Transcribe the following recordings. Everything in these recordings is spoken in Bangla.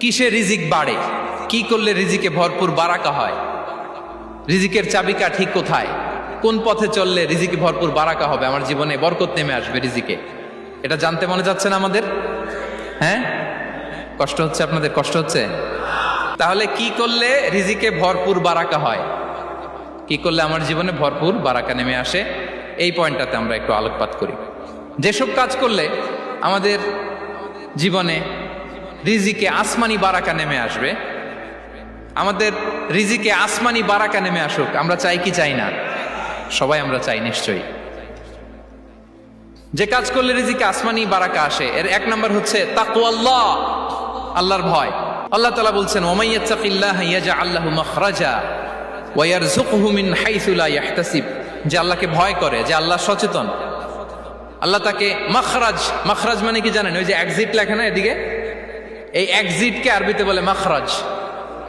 কিসে রিজিক বাড়ে, কি করলে রিজিকে ভরপুর বারাকা হয়, রিজিকের চাবিকা ঠিক কোথায়, কোন পথে চললে রিজিকে ভরপুর বারাকা হবে, আমার জীবনে বরকত নেমে আসবে রিজিকে, এটা জানতে মনে যাচ্ছে না আমাদের? হ্যাঁ, কষ্ট হচ্ছে আপনাদের? কষ্ট হচ্ছে? তাহলে কি করলে রিজিকে ভরপুর বারাকা হয়, কি করলে আমার জীবনে ভরপুর বারাকা নেমে আসে, এই পয়েন্টটাতে আমরা একটু আলোকপাত করি। যেসব কাজ করলে আমাদের জীবনে রিজিকে আসমানি বারাকা নেমে আসবে, আমাদের রিজিকে আসমানি বারাকা নেমে আসুক, আমরা চাই কি চাই না? সবাই আমরা চাই নিশ্চয়ই। যে কাজ করলে রিজিকে আসমানি বারাকা আসে, এর এক নম্বর হচ্ছে তাকওয়াল্লাহ, আল্লাহর ভয়। আল্লাহ তাআলা বলছেন, ওয়া মাইয়াত্তাকিল্লাহা ইয়াজআল লাহু মাখরাজা ওয়া ইয়ারযুকহু মিন হাইসু লা ইয়াহতাসিব। যে আল্লাহকে ভয় করে, যে আল্লাহ সচেতন, আল্লাহ তাকে মাখরাজ, মাখরাজ মানে কি জানেন? ওই যে এক্সিট লেখা না এদিকে, এই এক্সিটকে আরবিতে বলে মাখরাজ,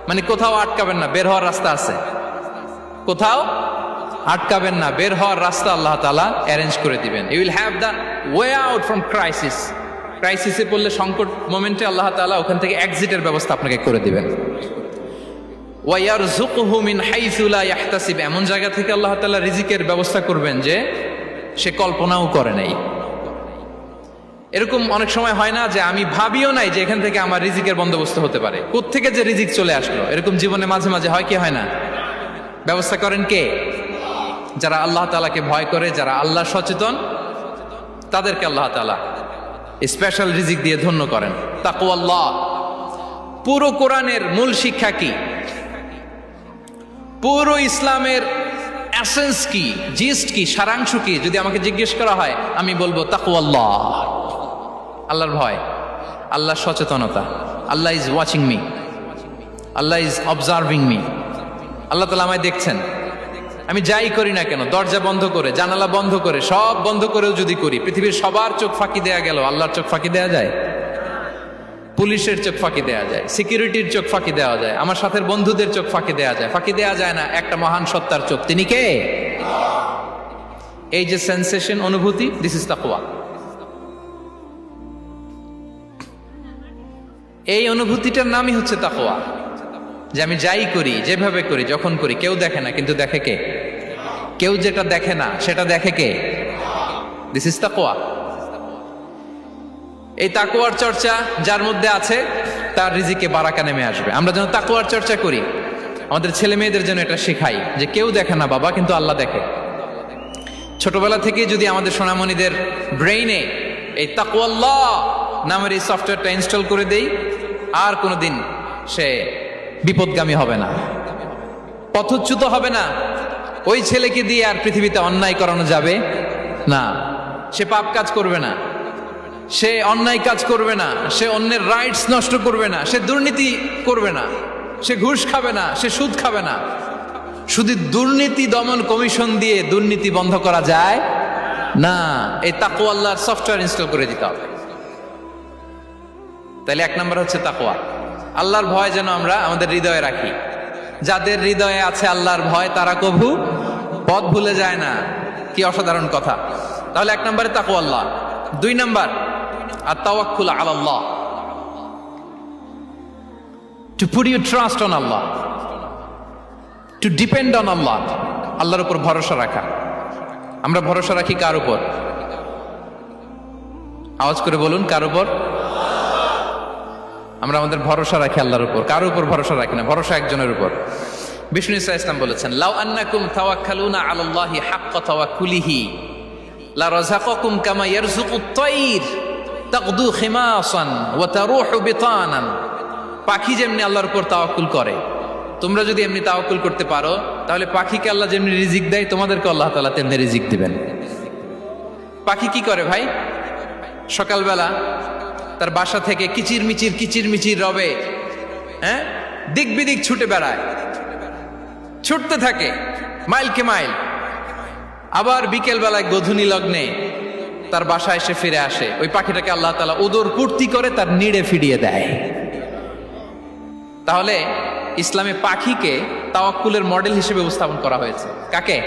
মানে কোথাও আটকাবেন না, বের হওয়ার রাস্তা আছে, কোথাও আটকাবেন না, বের হওয়ার রাস্তা আল্লাহ তাআলা অ্যারেঞ্জ করে দিবেন। You will have the way out from crisis. ক্রাইসিসে পড়লে, সংকট মোমেন্টে আল্লাহ তাআলা ওখান থেকে এক্সিটের ব্যবস্থা আপনাকে করে দিবেন। ওয়া ইয়ারযুকহু মিন হাইসু লা ইয়াহতাসিব, এমন জায়গা থেকে আল্লাহ তাআলা রিজিকের ব্যবস্থা করবেন যে সে কল্পনাও করে নাই। এরকম অনেক সময় হয় না যে আমি ভাবিও নাই যে এখান থেকে আমার রিজিকের বন্দোবস্ত হতে পারে, কোত্থেকে যে রিজিক চলে আসলো, এরকম জীবনে মাঝে মাঝে হয় কি হয় না? ব্যবস্থা করেন কে? যারা আল্লাহ তাআলাকে ভয় করে, যারা আল্লাহ সচেতন, তাদেরকে আল্লাহ তাআলা স্পেশাল রিজিক দিয়ে ধন্য করেন। তাকওয়াল্লাহ। পুরো কোরআনের মূল শিক্ষা কি? পুরো ইসলামের এসেন্স কি, জিস্ট কি, সারাংশ কি যদি আমাকে জিজ্ঞেস করা হয়, আমি বলবো তাকওয়াল্লাহ, আল্লাহর ভয়, আল্লাহর সচেতনতা। Allah is watching me, Allah is observing me. Allah তাআলা আমায় দেখছেন, আমি যাই করি না কেন, দরজা বন্ধ করে, জানালা বন্ধ করে, সব বন্ধ করেও যদি করি, পৃথিবীর সবার চোখ ফাঁকি দেয়া গেল, আল্লাহর চোখ ফাঁকি দেয়া যায়? পুলিশের চোখ ফাঁকি দেয়া যায়, সিকিউরিটির চোখ ফাঁকি দেওয়া যায়, আমার সাথে বন্ধুদের চোখ ফাঁকি দেয়া যায়, ফাঁকি দেয়া যায় না একটা মহান সত্তার চোখ। তিনি কে? এই যে সেন্সেশন, অনুভূতি, দিস ইজ তাকওয়া। এই অনুভূতিটার নামই হচ্ছে তাকওয়া, যে আমি যাই করি, যেভাবে করি, যখন করি, কেউ দেখে না, কিন্তু দেখে কে? কেউ যেটা দেখে না সেটা দেখে কে? দিস ইজ তাকওয়া। এই তাকওয়ার চর্চা যার মধ্যে আছে, তার রিজিকে বারাকা নেমে আসবে। আমরা যেন তাকওয়ার চর্চা করি, আমাদের ছেলে মেয়েদের জন্য এটা শেখাই যে কেউ দেখে না বাবা, কিন্তু আল্লাহ দেখে। ছোটবেলা থেকে যদি আমাদের সোনামণিদের ব্রেইনে এই তাকওয়াল্লাহ নামের এই সফটওয়্যারটা ইনস্টল করে দেই, আর কোনোদিন সে বিপদগামী হবে না, পথচ্যুত হবে না। ওই ছেলেকে দিয়ে আর পৃথিবীতে অন্যায় করানো যাবে না, সে পাপ কাজ করবে না, সে অন্যায় কাজ করবে না, সে অন্যের রাইটস নষ্ট করবে না, সে দুর্নীতি করবে না, সে ঘুষ খাবে না, সে সুদ খাবে না। শুধু দুর্নীতি দমন কমিশন দিয়ে দুর্নীতি বন্ধ করা যায় না, এই তাকওয়া আল্লাহর সফটওয়্যার ইনস্টল করে দিতে হবে। তাহলে এক নম্বর হচ্ছে তাকওয়া, আল্লাহর ভয় যেন আমরা আমাদের হৃদয়ে রাখি। যাদের হৃদয়ে আছে আল্লাহর ভয়, তারা কভু পথ ভুলে যায় না। কি অসাধারণ কথা! তাহলে এক নম্বরে তাকওয়া আল্লাহ। দুই নম্বর আত-তাওয়াক্কুল আলাল্লাহ, to put your trust on Allah, to depend on Allah. আল্লাহর উপর ভরসা রাখা। আমরা ভরসা রাখি কার উপর? আওয়াজ করে বলুন, কার উপর? আমরা আমাদের ভরসা রাখি আল্লাহর উপর, কার উপর ভরসা রাখি না, ভরসা একজনের উপর। বিষ্ণু ইসা ইসলাম বলেছেন, লাউ আন্নাকুম তাওয়াক্কালুনা আলাল্লাহি হাক্কা তাওয়াক্কুলিহি লা রাযাকাকুম কামা ইয়ারযুকুত তায়র তাগদু খিমাসান ওয়া তারুহু বিতানান। পাখি যেমনি আল্লাহর উপর তাওয়াক্কুল করে, তোমরা যদি এমনি তাওয়াক্কুল করতে পারো, তাহলে পাখিকে আল্লাহ যেমনি রিজিক দেয়, তোমাদেরকে আল্লাহ তাআলা তেমনি রিজিক দিবেন। পাখি কি করে ভাই? সকালবেলা তার বাসা থেকে কিচির মিচির রবে, হ্যাঁ, দিক বিদিক ছুটে বেড়ায়, ছুটতে থাকে মাইলকে মাইল। আবার বিকেল বেলায় গধূলি লগ্নে তার বাসায় এসে ফিরে আসে। ওই পাখিটাকে আল্লাহ তাআলা উদর পূর্তি করে তার নিড়ে ফিরিয়ে দেয়। তাহলে ইসলামে পাখিকে তাওয়াক্কুলের মডেল হিসেবে উপস্থাপন করা হয়েছে। কাকে?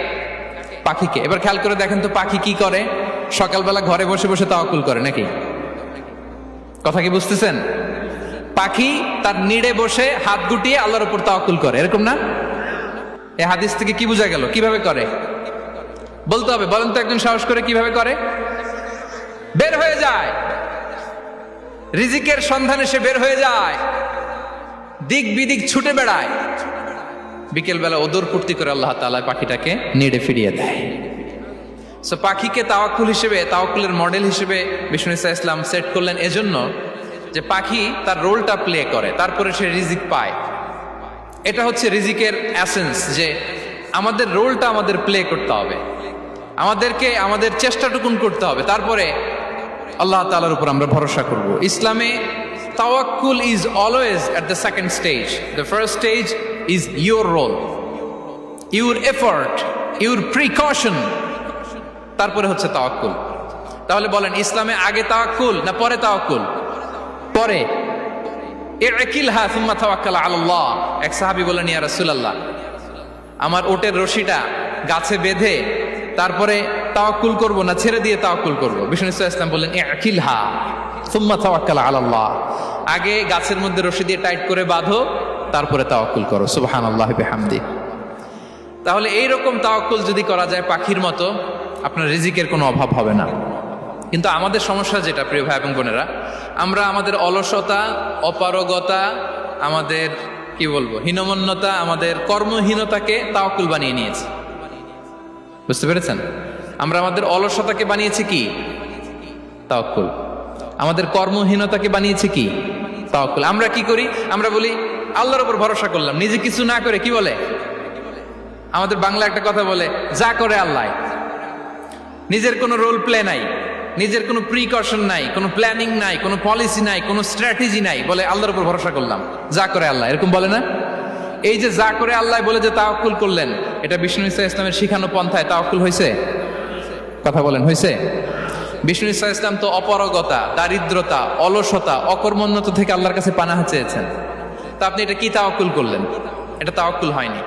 পাখিকে। এবার খেয়াল করে দেখেন তো, পাখি কি করে? সকালবেলা ঘরে বসে বসে তাওয়াক্কুল করে নাকি? কথা কি বুঝতেছেন? পাখি তার নিড়ে বসে হাত গুটিয়ে আল্লাহর উপর তাওয়াক্কুল করে, এরকম না? এই হাদিস থেকে কি বোঝা গেল? কিভাবে করে বলতে হবে, বলেন তো একজন সাহস করে কিভাবে করে? বের হয়ে যায়, রিজিকের সন্ধানে সে বের হয়ে যায়, দিক বিদিক ছুটে বেড়ায়, বিকেল বেলা ওদর ফুর্তি করে আল্লাহ তাআলা পাখিটাকে নিড়ে ফিরিয়ে দেয়। সো পাখিকে তাওয়াক্কুল হিসেবে, তাওয়াক্কুলের মডেল হিসেবে বিষ্ণু ঈসা ইসলাম সেট করলেন এজন্য যে পাখি তার রোলটা প্লে করে, তারপরে সে রিজিক পায়। এটা হচ্ছে রিজিকের এসেন্স, যে আমাদের রোলটা আমাদের প্লে করতে হবে, আমাদেরকে আমাদের চেষ্টাটুকুন করতে হবে, তারপরে আল্লাহ তাআলার উপর আমরা ভরসা করব। ইসলামে তাওয়াক্কুল is always at the second stage. The first stage is your role, your effort, your precaution, তারপরে হচ্ছে তাওয়াক্কুল। তাহলে বলেন, ইসলামে আগে তাওয়াক্কুল না পরে তাওয়াক্কুল? পরে। ইকিলহা সুম্মা তাওয়াক্কাল আলাল্লাহ। এক সাহাবী বলেন, ইয়া রাসূলুল্লাহ, আমার ওটের রশিটা গাছে বেঁধে তারপরে তাওয়াক্কুল করব না ছেড়ে দিয়ে তাওয়াক্কুল করব? বিষ্ণু ইসলাম বললেন, ইকিলহা সুম্মা তাওয়াক্কাল আলাল্লাহ। আগে গাছের মধ্যে রশি দিয়ে টাইট করে বাঁধো, তারপরে তাওয়াক্কুল করো। সুবহানাল্লাহি বিহামদি। তাহলে এইরকম তাওয়াক্কুল যদি করা যায় পাখির মতো, আপনার রিজিকের কোনো অভাব হবে না। কিন্তু আমাদের সমস্যা যেটা, প্রিয় ভাই এবং বোনেরা, আমরা আমাদের অলসতা, অপারগতা, আমাদের কি বলবো হীনমন্যতা, আমাদের কর্মহীনতাকে তাওয়াক্কুল বানিয়ে নিয়েছি। বুঝতে পেরেছেন? আমরা আমাদের অলসতাকে বানিয়েছি কি? তাওয়াক্কুল। আমাদের কর্মহীনতাকে বানিয়েছি কি? তাওয়াক্কুল। আমরা কি করি? আমরা বলি আল্লাহর উপর ভরসা করলাম, নিজে কিছু না করে। কি বলে আমাদের বাংলা একটা কথা বলে, যা করে আল্লাহ। নিজের কোনো রোল প্লে নাই, নিজের কোনো প্রিকশন নাই, কোনো প্ল্যানিং নাই, কোনো পলিসি নাই, কোনো স্ট্র্যাটেজি নাই, বলে আল্লাহর উপর ভরসা করলাম, যা করে আল্লাহ। এরকম বলে না? এই যে যা করে আল্লাহ বলে যে তাওয়াক্কুল করলেন, এটা বিষ্ণু ঈসা ইসলামের শিখানো পন্থায় তাওয়াক্কুল হয়েছে? কথা বলেন, হয়েছে? বিষ্ণু ঈসা ইসলাম তো অপারগতা, দারিদ্রতা, অলসতা, অকর্মণ্যতা থেকে আল্লাহর কাছে পানাহ চেয়েছেন। তা আপনি এটা কি তাওয়াক্কুল করলেন? এটা তাওয়াক্কুল হয়নি।